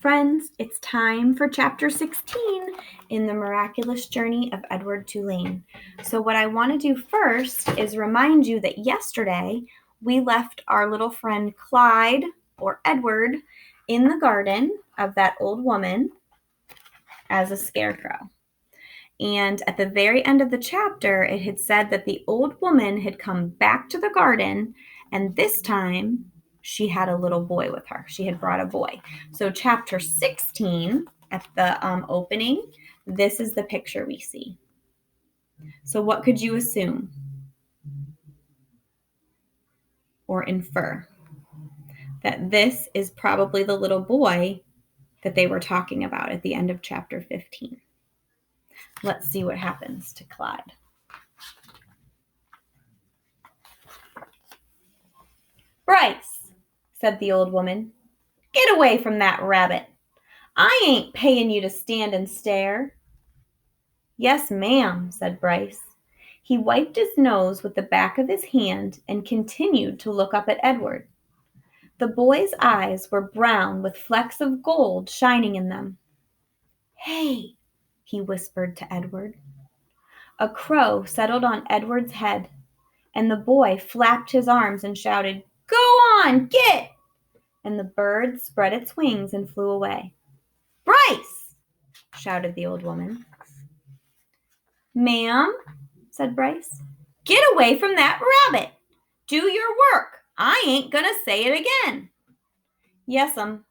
Friends, it's time for chapter 16 in the miraculous journey of Edward Tulane. So what I want to do first is remind you that yesterday we left our little friend Clyde, or Edward, in the garden of that old woman as a scarecrow. And at the very end of the chapter, it had said that the old woman had come back to the garden, and this time she had a little boy with her. She had brought a boy. So chapter 16, at the opening, this is the picture we see. So what could you assume or infer? That this is probably the little boy that they were talking about at the end of chapter 15. Let's see what happens to Clyde. "Bryce," said the old woman, "get away from that rabbit. I ain't paying you to stand and stare." "Yes, ma'am," said Bryce. He wiped his nose with the back of his hand and continued to look up at Edward. The boy's eyes were brown with flecks of gold shining in them. "Hey," he whispered to Edward. A crow settled on Edward's head, and the boy flapped his arms and shouted, "Go on, get!" And the bird spread its wings and flew away. "Bryce!" shouted the old woman. "Ma'am," said Bryce, "get away from that rabbit. Do your work. I ain't gonna say it again." "Yes'm,"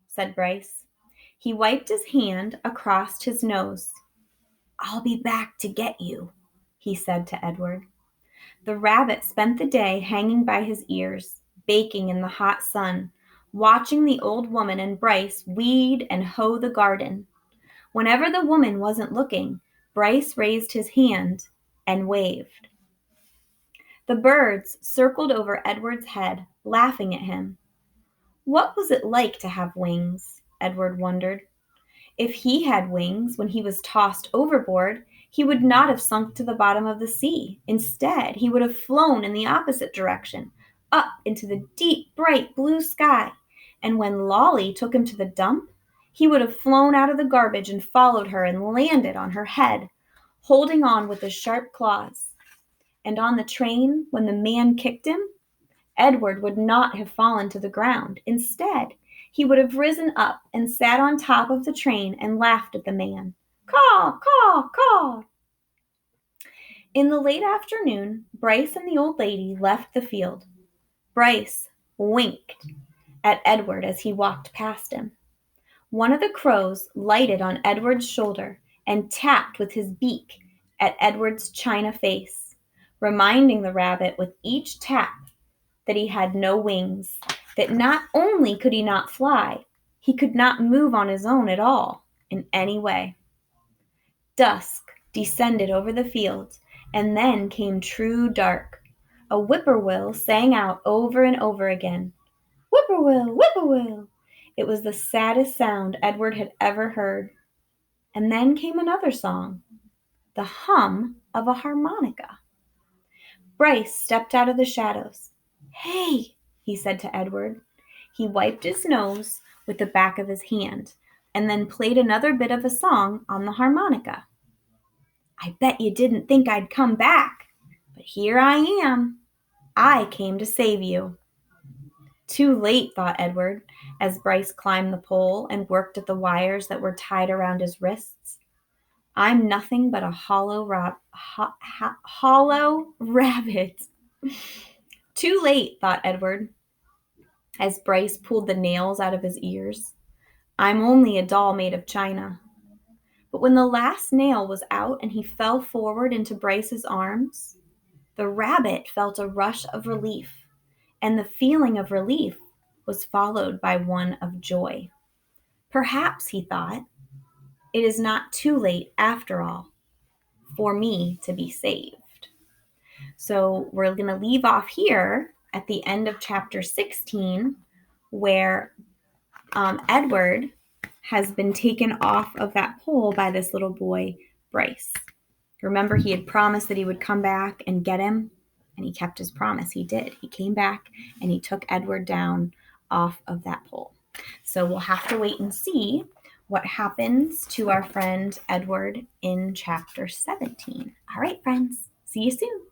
said Bryce. He wiped his hand across his nose. "I'll be back to get you," he said to Edward. The rabbit spent the day hanging by his ears, baking in the hot sun, watching the old woman and Bryce weed and hoe the garden. Whenever the woman wasn't looking, Bryce raised his hand and waved. The birds circled over Edward's head, laughing at him. What was it like to have wings? Edward wondered. If he had wings when he was tossed overboard, he would not have sunk to the bottom of the sea. Instead, he would have flown in the opposite direction, up into the deep, bright blue sky. And when Lolly took him to the dump, he would have flown out of the garbage and followed her and landed on her head, holding on with his sharp claws. And on the train, when the man kicked him, Edward would not have fallen to the ground. Instead, he would have risen up and sat on top of the train and laughed at the man. Caw, caw, caw. In the late afternoon, Bryce and the old lady left the field. Bryce winked at Edward as he walked past him. One of the crows lighted on Edward's shoulder and tapped with his beak at Edward's china face, reminding the rabbit with each tap that he had no wings, that not only could he not fly, he could not move on his own at all, in any way. Dusk descended over the field, and then came true dark. A whippoorwill sang out over and over again, "Whippoorwill, whippoorwill." It was the saddest sound Edward had ever heard. And then came another song, the hum of a harmonica. Bryce stepped out of the shadows. "Hey," he said to Edward. He wiped his nose with the back of his hand and then played another bit of a song on the harmonica. "I bet you didn't think I'd come back, but here I am. I came to save you." Too late, thought Edward, as Bryce climbed the pole and worked at the wires that were tied around his wrists. "I'm nothing but a hollow rabbit." Too late, thought Edward, as Bryce pulled the nails out of his ears. "I'm only a doll made of china." But when the last nail was out and he fell forward into Bryce's arms, the rabbit felt a rush of relief, and the feeling of relief was followed by one of joy. Perhaps, he thought, it is not too late after all for me to be saved. So we're going to leave off here at the end of chapter 16, where Edward has been taken off of that pole by this little boy, Bryce. Remember, he had promised that he would come back and get him, and he kept his promise. He did. He came back, and he took Edward down off of that pole. So So we'll have to wait and see what happens to our friend Edward in chapter 17. All right, friends, see you soon.